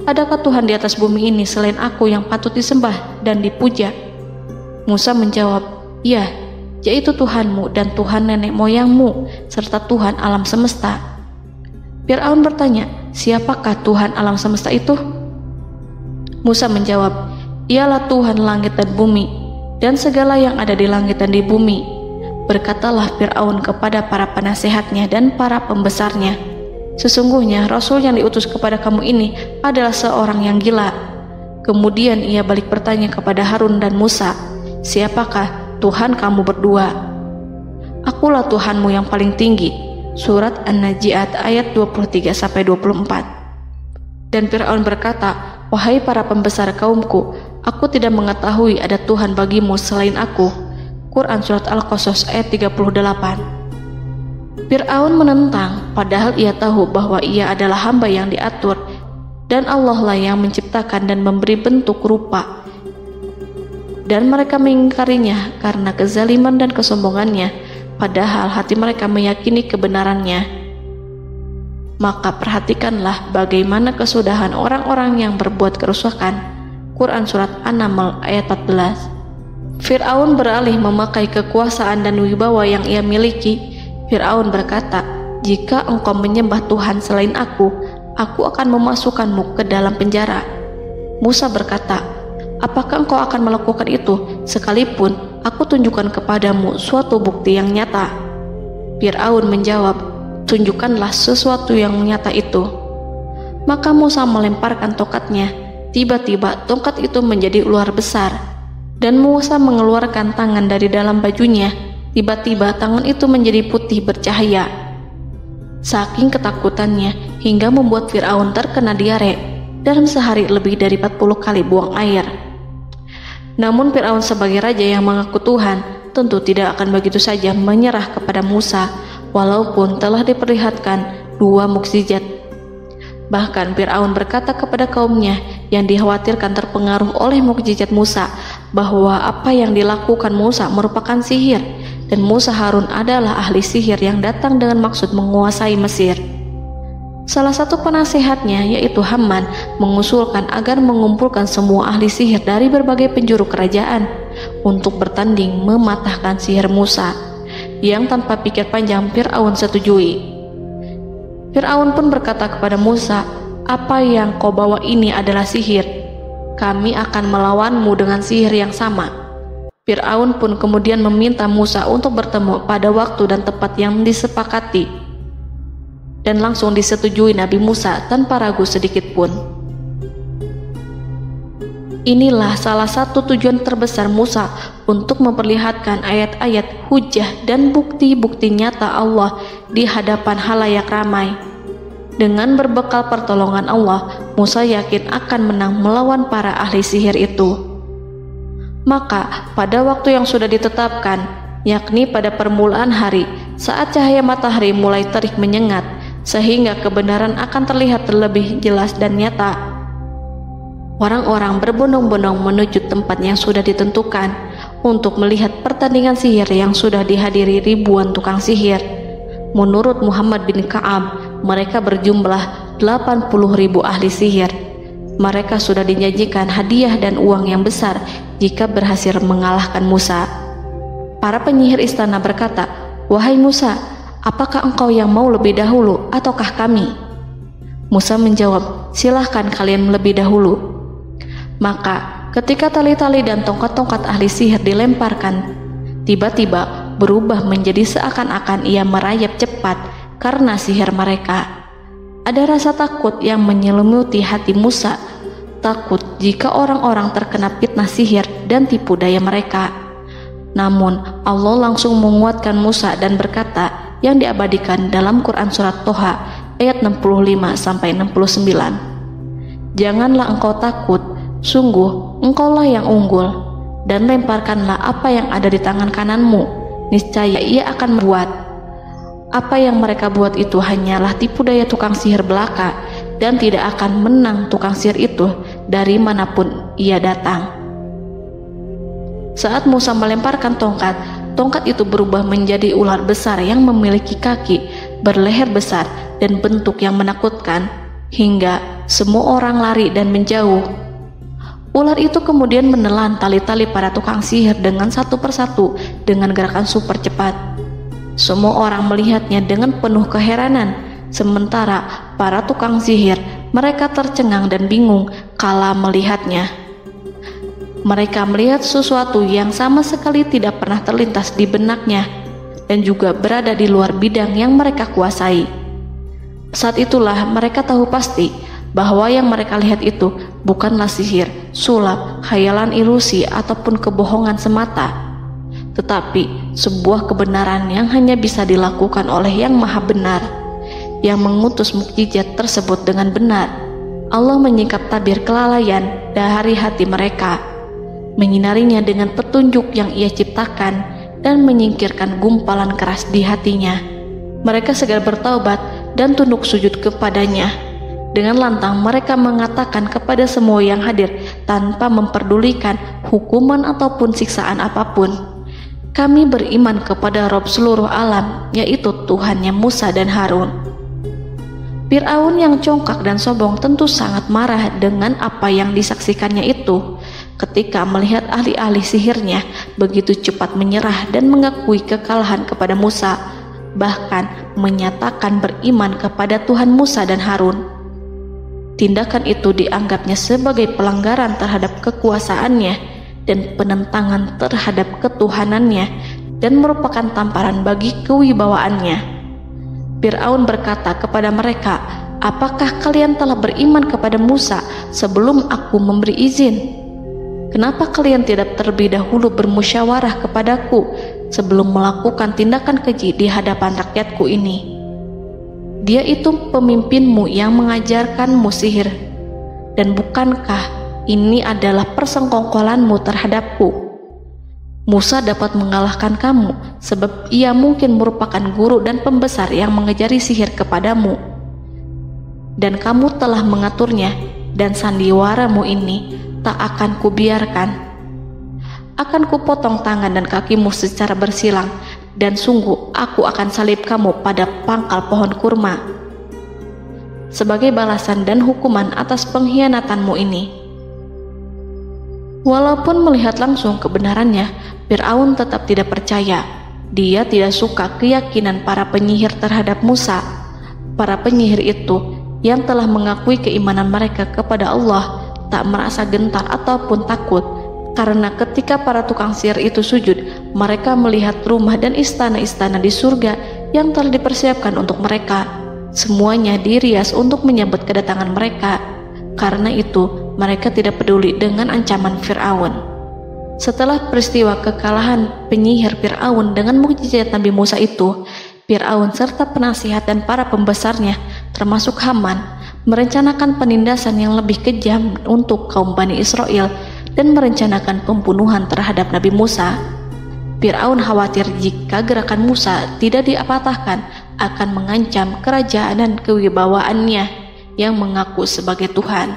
Adakah Tuhan di atas bumi ini selain aku yang patut disembah dan dipuja? Musa menjawab, ya, yaitu Tuhanmu dan Tuhan nenek moyangmu, serta Tuhan alam semesta. Fir'aun bertanya, siapakah Tuhan alam semesta itu? Musa menjawab, ialah Tuhan langit dan bumi, dan segala yang ada di langit dan di bumi. Berkatalah Fir'aun kepada para penasehatnya dan para pembesarnya, sesungguhnya Rasul yang diutus kepada kamu ini adalah seorang yang gila. Kemudian ia balik bertanya kepada Harun dan Musa, siapakah Tuhan kamu berdua? Akulah Tuhanmu yang paling tinggi. Surat An-Najiat ayat 23-24. Dan Fir'aun berkata, wahai para pembesar kaumku, aku tidak mengetahui ada Tuhan bagimu selain aku. Quran Surat Al-Qasas ayat 38. Fir'aun menentang, padahal ia tahu bahwa ia adalah hamba yang diatur, dan Allah lah yang menciptakan dan memberi bentuk rupa. Dan mereka mengingkarinya karena kezaliman dan kesombongannya, padahal hati mereka meyakini kebenarannya. Maka perhatikanlah bagaimana kesudahan orang-orang yang berbuat kerusakan. Quran Surat An-Naml ayat 14. Fir'aun beralih memakai kekuasaan dan wibawa yang ia miliki. Fir'aun berkata, jika engkau menyembah Tuhan selain aku akan memasukkanmu ke dalam penjara. Musa berkata, apakah engkau akan melakukan itu sekalipun aku tunjukkan kepadamu suatu bukti yang nyata? Fir'aun menjawab, tunjukkanlah sesuatu yang nyata itu. Maka Musa melemparkan tongkatnya. Tiba-tiba tongkat itu menjadi ular besar, dan Musa mengeluarkan tangan dari dalam bajunya. Tiba-tiba tangan itu menjadi putih bercahaya. Saking ketakutannya hingga membuat Fir'aun terkena diare. Dalam sehari lebih dari 40 kali buang air. Namun Fir'aun sebagai raja yang mengaku Tuhan tentu tidak akan begitu saja menyerah kepada Musa, walaupun telah diperlihatkan 2 mukjizat. Bahkan Fir'aun berkata kepada kaumnya yang dikhawatirkan terpengaruh oleh mukjizat Musa, bahwa apa yang dilakukan Musa merupakan sihir, dan Musa Harun adalah ahli sihir yang datang dengan maksud menguasai Mesir. Salah satu penasehatnya, yaitu Haman, mengusulkan agar mengumpulkan semua ahli sihir dari berbagai penjuru kerajaan untuk bertanding mematahkan sihir Musa, yang tanpa pikir panjang Fir'aun setujui. Fir'aun pun berkata kepada Musa, apa yang kau bawa ini adalah sihir. Kami akan melawanmu dengan sihir yang sama. Fir'aun pun kemudian meminta Musa untuk bertemu pada waktu dan tempat yang disepakati, dan langsung disetujui Nabi Musa tanpa ragu sedikit pun. Inilah salah satu tujuan terbesar Musa untuk memperlihatkan ayat-ayat hujah dan bukti-bukti nyata Allah di hadapan halayak ramai. Dengan berbekal pertolongan Allah, Musa yakin akan menang melawan para ahli sihir itu. Maka pada waktu yang sudah ditetapkan, yakni pada permulaan hari, saat cahaya matahari mulai terik menyengat, sehingga kebenaran akan terlihat terlebih jelas dan nyata, orang-orang berbondong-bondong menuju tempat yang sudah ditentukan untuk melihat pertandingan sihir yang sudah dihadiri ribuan tukang sihir. Menurut Muhammad bin Ka'ab, mereka berjumlah 80.000 ahli sihir. Mereka sudah dijanjikan hadiah dan uang yang besar jika berhasil mengalahkan Musa. Para penyihir istana berkata, wahai Musa, apakah engkau yang mau lebih dahulu ataukah kami? Musa menjawab, silahkan kalian lebih dahulu. Maka ketika tali-tali dan tongkat-tongkat ahli sihir dilemparkan, tiba-tiba berubah menjadi seakan-akan ia merayap cepat karena sihir mereka. Ada rasa takut yang menyelimuti hati Musa, takut jika orang-orang terkena fitnah sihir dan tipu daya mereka. Namun Allah langsung menguatkan Musa dan berkata, yang diabadikan dalam Quran Surat Toha ayat 65-69. Janganlah engkau takut, sungguh engkaulah yang unggul, dan lemparkanlah apa yang ada di tangan kananmu, niscaya ia akan membuat. Apa yang mereka buat itu hanyalah tipu daya tukang sihir belaka, dan tidak akan menang tukang sihir itu dari manapun ia datang. Saat Musa melemparkan tongkat, tongkat itu berubah menjadi ular besar yang memiliki kaki, berleher besar, dan bentuk yang menakutkan, hingga semua orang lari dan menjauh. Ular itu kemudian menelan tali-tali para tukang sihir dengan satu persatu dengan gerakan super cepat. Semua orang melihatnya dengan penuh keheranan, sementara para tukang sihir mereka tercengang dan bingung kala melihatnya. Mereka melihat sesuatu yang sama sekali tidak pernah terlintas di benaknya dan juga berada di luar bidang yang mereka kuasai. Saat itulah mereka tahu pasti bahwa yang mereka lihat itu bukanlah sihir, sulap, khayalan ilusi ataupun kebohongan semata, tetapi sebuah kebenaran yang hanya bisa dilakukan oleh Yang Maha Benar, yang mengutus mukjizat tersebut dengan benar. Allah menyingkap tabir kelalaian dari hati mereka, menyinarinya dengan petunjuk yang Ia ciptakan dan menyingkirkan gumpalan keras di hatinya. Mereka segera bertaubat dan tunduk sujud kepadanya. Dengan lantang mereka mengatakan kepada semua yang hadir tanpa memperdulikan hukuman ataupun siksaan apapun, "Kami beriman kepada Rob seluruh alam, yaitu Tuhannya Musa dan Harun." Fir'aun yang congkak dan sombong tentu sangat marah dengan apa yang disaksikannya itu. Ketika melihat ahli-ahli sihirnya begitu cepat menyerah dan mengakui kekalahan kepada Musa, bahkan menyatakan beriman kepada Tuhan Musa dan Harun. Tindakan itu dianggapnya sebagai pelanggaran terhadap kekuasaannya dan penentangan terhadap ketuhanannya dan merupakan tamparan bagi kewibawaannya. Fir'aun berkata kepada mereka, "Apakah kalian telah beriman kepada Musa sebelum aku memberi izin? Kenapa kalian tidak terlebih dahulu bermusyawarah kepadaku sebelum melakukan tindakan keji di hadapan rakyatku ini? Dia itu pemimpinmu yang mengajarkanmu sihir, dan bukankah ini adalah persengkongkolanmu terhadapku? Musa dapat mengalahkan kamu sebab ia mungkin merupakan guru dan pembesar yang mengajari sihir kepadamu, dan kamu telah mengaturnya, dan sandiwaramu ini tak akan kubiarkan. Akan kupotong tangan dan kakimu secara bersilang, dan sungguh aku akan salib kamu pada pangkal pohon kurma sebagai balasan dan hukuman atas pengkhianatanmu ini." Walaupun melihat langsung kebenarannya, Fir'aun tetap tidak percaya. Dia tidak suka keyakinan para penyihir terhadap Musa. Para penyihir itu yang telah mengakui keimanan mereka kepada Allah tak merasa gentar ataupun takut, karena ketika para tukang sihir itu sujud, mereka melihat rumah dan istana-istana di surga yang telah dipersiapkan untuk mereka. Semuanya dirias untuk menyambut kedatangan mereka. Karena itu, mereka tidak peduli dengan ancaman Fir'aun. Setelah peristiwa kekalahan penyihir Fir'aun dengan mukjizat Nabi Musa itu, Fir'aun serta penasihat dan para pembesarnya, termasuk Haman, merencanakan penindasan yang lebih kejam untuk kaum Bani Israel dan merencanakan pembunuhan terhadap Nabi Musa. Fir'aun khawatir jika gerakan Musa tidak dipatahkan akan mengancam kerajaan dan kewibawaannya yang mengaku sebagai Tuhan.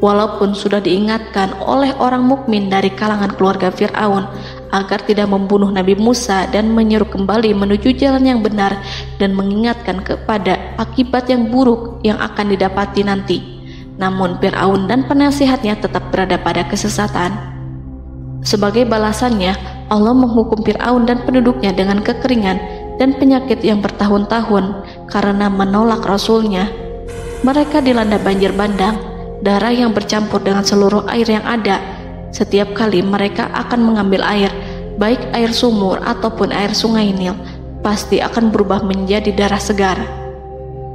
Walaupun sudah diingatkan oleh orang mukmin dari kalangan keluarga Fir'aun agar tidak membunuh Nabi Musa dan menyeru kembali menuju jalan yang benar dan mengingatkan kepada akibat yang buruk yang akan didapati nanti, namun Fir'aun dan penasihatnya tetap berada pada kesesatan. Sebagai balasannya, Allah menghukum Fir'aun dan penduduknya dengan kekeringan dan penyakit yang bertahun-tahun karena menolak Rasulnya. Mereka dilanda banjir bandang, darah yang bercampur dengan seluruh air yang ada. Setiap kali mereka akan mengambil air, baik air sumur ataupun air sungai Nil, pasti akan berubah menjadi darah segar.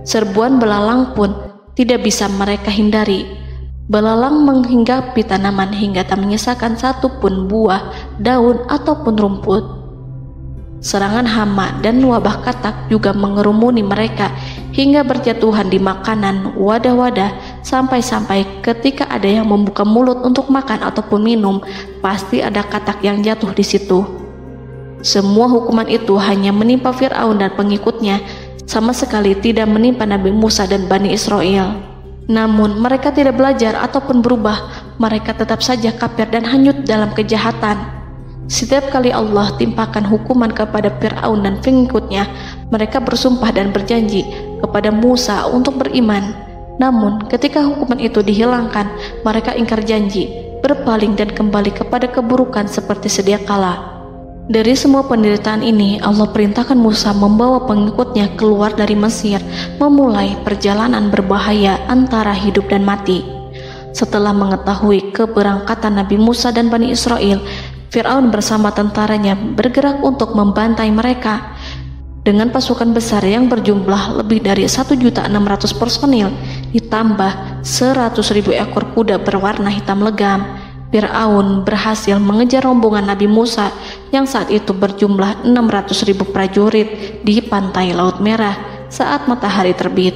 Serbuan belalang pun tidak bisa mereka hindari. Belalang menghinggapi tanaman hingga tak menyisakan satupun buah, daun ataupun rumput. Serangan hama dan wabah katak juga mengerumuni mereka hingga berjatuhan di makanan, wadah-wadah, sampai-sampai ketika ada yang membuka mulut untuk makan ataupun minum, pasti ada katak yang jatuh di situ. Semua hukuman itu hanya menimpa Fir'aun dan pengikutnya, sama sekali tidak menimpa Nabi Musa dan Bani Israel. Namun mereka tidak belajar ataupun berubah, mereka tetap saja kafir dan hanyut dalam kejahatan. Setiap kali Allah timpakan hukuman kepada Fir'aun dan pengikutnya, mereka bersumpah dan berjanji kepada Musa untuk beriman. Namun ketika hukuman itu dihilangkan, mereka ingkar janji berpaling dan kembali kepada keburukan seperti sedia kala. Dari semua penderitaan ini, Allah perintahkan Musa membawa pengikutnya keluar dari Mesir, memulai perjalanan berbahaya antara hidup dan mati. Setelah mengetahui keberangkatan Nabi Musa dan Bani Israel, Fir'aun bersama tentaranya bergerak untuk membantai mereka. Dengan pasukan besar yang berjumlah lebih dari 1.600.000 personil, ditambah 100.000 ekor kuda berwarna hitam legam, Fir'aun berhasil mengejar rombongan Nabi Musa yang saat itu berjumlah 600.000 prajurit di pantai Laut Merah saat matahari terbit.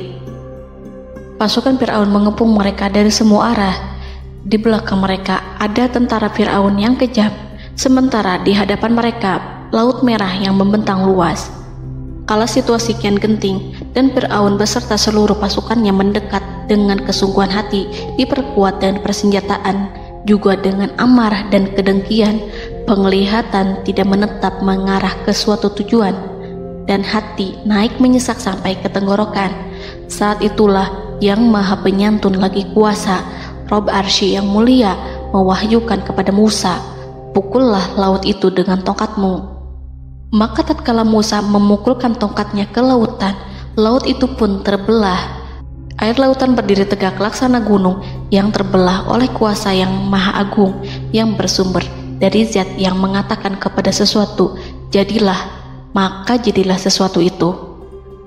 Pasukan Fir'aun mengepung mereka dari semua arah. Di belakang mereka ada tentara Fir'aun yang kejam, sementara di hadapan mereka Laut Merah yang membentang luas. Kala situasi kian genting dan Fir'aun beserta seluruh pasukannya mendekat dengan kesungguhan hati, diperkuat dan persenjataan, juga dengan amarah dan kedengkian, penglihatan tidak menetap mengarah ke suatu tujuan, dan hati naik menyesak sampai ke tenggorokan. Saat itulah Yang Maha Penyantun lagi kuasa, Rob Arsy yang mulia, mewahyukan kepada Musa, "Pukullah laut itu dengan tongkatmu." Maka tatkala Musa memukulkan tongkatnya ke lautan, laut itu pun terbelah. Air lautan berdiri tegak laksana gunung yang terbelah oleh kuasa yang maha agung, yang bersumber dari zat yang mengatakan kepada sesuatu, "Jadilah," maka jadilah sesuatu itu.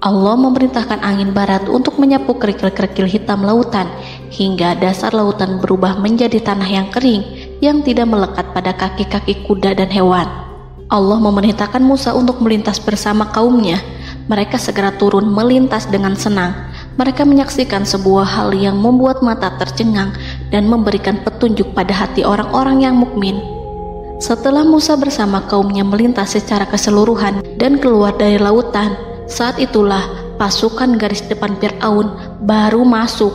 Allah memerintahkan angin barat untuk menyapu kerikil-kerikil hitam lautan, hingga dasar lautan berubah menjadi tanah yang kering, yang tidak melekat pada kaki-kaki kuda dan hewan. Allah memerintahkan Musa untuk melintas bersama kaumnya. Mereka segera turun melintas dengan senang. Mereka menyaksikan sebuah hal yang membuat mata tercengang dan memberikan petunjuk pada hati orang-orang yang mukmin. Setelah Musa bersama kaumnya melintas secara keseluruhan dan keluar dari lautan, saat itulah pasukan garis depan Fir'aun baru masuk.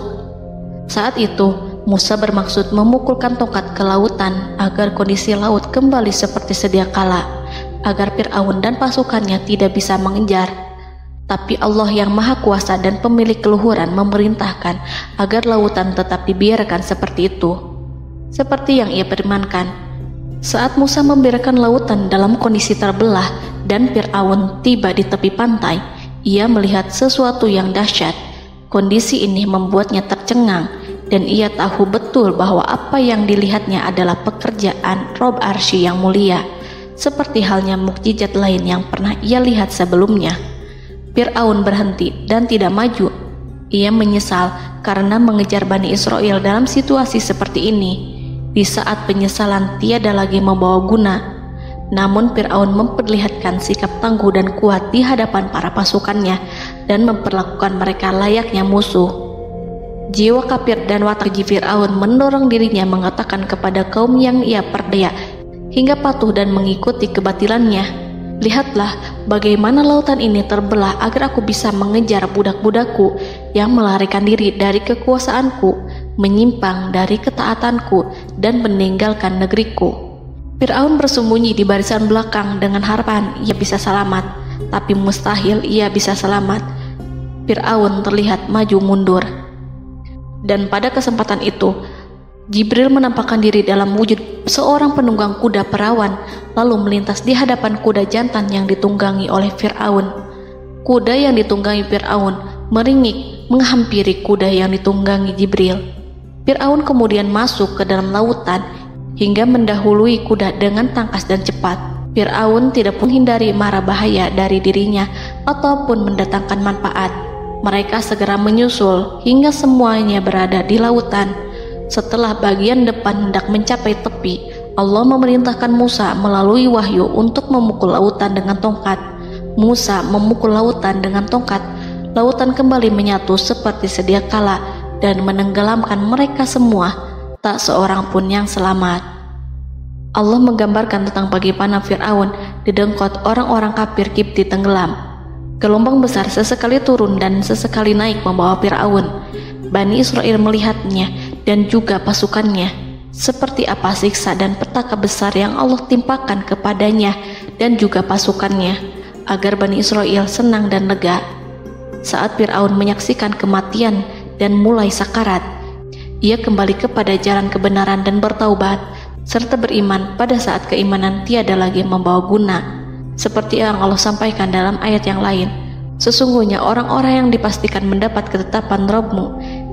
Saat itu Musa bermaksud memukulkan tongkat ke lautan agar kondisi laut kembali seperti sedia kala, agar Fir'aun dan pasukannya tidak bisa mengejar. Tapi Allah yang Maha Kuasa dan pemilik keluhuran memerintahkan agar lautan tetap dibiarkan seperti itu, seperti yang ia firmankan. Saat Musa membiarkan lautan dalam kondisi terbelah dan Fir'aun tiba di tepi pantai, ia melihat sesuatu yang dahsyat. Kondisi ini membuatnya tercengang, dan ia tahu betul bahwa apa yang dilihatnya adalah pekerjaan Rob Arsy yang mulia, seperti halnya mukjizat lain yang pernah ia lihat sebelumnya. Fir'aun berhenti dan tidak maju. Ia menyesal karena mengejar Bani Israel dalam situasi seperti ini, di saat penyesalan tiada lagi membawa guna. Namun Fir'aun memperlihatkan sikap tangguh dan kuat di hadapan para pasukannya dan memperlakukan mereka layaknya musuh. Jiwa kafir dan watak Fir'aun mendorong dirinya mengatakan kepada kaum yang ia perdaya hingga patuh dan mengikuti kebatilannya, "Lihatlah bagaimana lautan ini terbelah agar aku bisa mengejar budak-budakku yang melarikan diri dari kekuasaanku, menyimpang dari ketaatanku, dan meninggalkan negeriku." Fir'aun bersembunyi di barisan belakang dengan harapan ia bisa selamat, tapi mustahil ia bisa selamat. Fir'aun terlihat maju mundur. Dan pada kesempatan itu, Jibril menampakkan diri dalam wujud seorang penunggang kuda perawan, lalu melintas di hadapan kuda jantan yang ditunggangi oleh Fir'aun. Kuda yang ditunggangi Fir'aun meringik menghampiri kuda yang ditunggangi Jibril. Fir'aun kemudian masuk ke dalam lautan hingga mendahului kuda dengan tangkas dan cepat. Fir'aun tidak menghindari mara bahaya dari dirinya ataupun mendatangkan manfaat. Mereka segera menyusul hingga semuanya berada di lautan. Setelah bagian depan hendak mencapai tepi, Allah memerintahkan Musa melalui wahyu untuk memukul lautan dengan tongkat. Musa memukul lautan dengan tongkat. Lautan kembali menyatu seperti sedia kala dan menenggelamkan mereka semua. Tak seorang pun yang selamat. Allah menggambarkan tentang bagaimana Fir'aun didengkot orang-orang kafir Kipti tenggelam. Gelombang besar sesekali turun dan sesekali naik membawa Fir'aun. Bani Israel melihatnya dan juga pasukannya, seperti apa siksa dan petaka besar yang Allah timpakan kepadanya dan juga pasukannya, agar Bani Israel senang dan lega. Saat Fir'aun menyaksikan kematian dan mulai sakarat, ia kembali kepada jalan kebenaran dan bertaubat, serta beriman pada saat keimanan tiada lagi membawa guna. Seperti yang Allah sampaikan dalam ayat yang lain, sesungguhnya orang-orang yang dipastikan mendapat ketetapan Rabb-Mu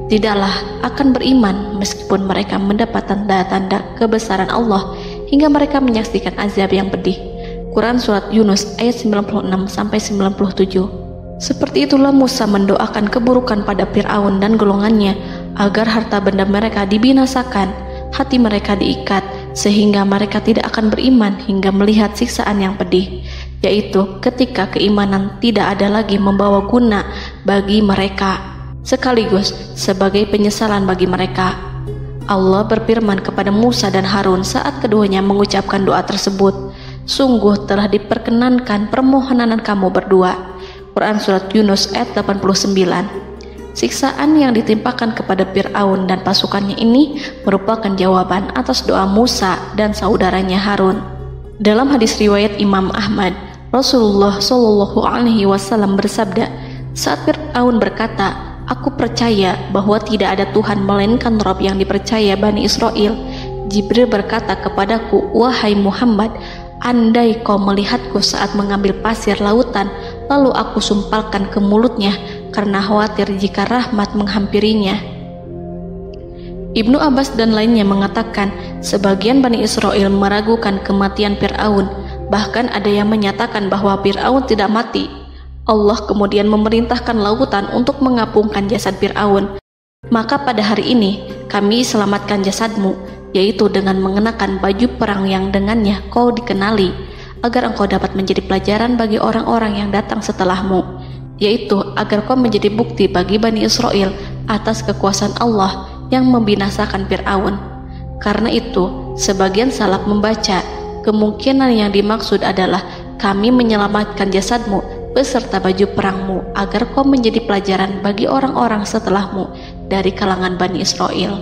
tidaklah akan beriman meskipun mereka mendapat tanda-tanda kebesaran Allah hingga mereka menyaksikan azab yang pedih. Quran Surat Yunus ayat 96-97. Seperti itulah Musa mendoakan keburukan pada Fir'aun dan golongannya agar harta benda mereka dibinasakan, hati mereka diikat sehingga mereka tidak akan beriman hingga melihat siksaan yang pedih, yaitu ketika keimanan tidak ada lagi membawa guna bagi mereka, sekaligus sebagai penyesalan bagi mereka. Allah berfirman kepada Musa dan Harun saat keduanya mengucapkan doa tersebut, sungguh telah diperkenankan permohonan kamu berdua. Quran Surat Yunus ayat 89. Siksaan yang ditimpakan kepada Fir'aun dan pasukannya ini merupakan jawaban atas doa Musa dan saudaranya Harun. Dalam hadis riwayat Imam Ahmad, Rasulullah Shallallahu Alaihi Wasallam bersabda, saat Fir'aun berkata, aku percaya bahwa tidak ada Tuhan melainkan Rabb yang dipercaya Bani Israel, Jibril berkata kepadaku, wahai Muhammad, andai kau melihatku saat mengambil pasir lautan, lalu aku sumpalkan ke mulutnya karena khawatir jika rahmat menghampirinya. Ibnu Abbas dan lainnya mengatakan, sebagian Bani Israel meragukan kematian Fir'aun, bahkan ada yang menyatakan bahwa Fir'aun tidak mati. Allah kemudian memerintahkan lautan untuk mengapungkan jasad Fir'aun. Maka pada hari ini kami selamatkan jasadmu, yaitu dengan mengenakan baju perang yang dengannya kau dikenali, agar engkau dapat menjadi pelajaran bagi orang-orang yang datang setelahmu, yaitu agar kau menjadi bukti bagi Bani Israel atas kekuasaan Allah yang membinasakan Fir'aun. Karena itu, sebagian salaf membaca, kemungkinan yang dimaksud adalah kami menyelamatkan jasadmu beserta baju perangmu agar kau menjadi pelajaran bagi orang-orang setelahmu dari kalangan Bani Israel,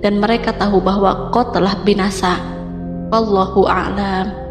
dan mereka tahu bahwa kau telah binasa. Wallahu a'lam.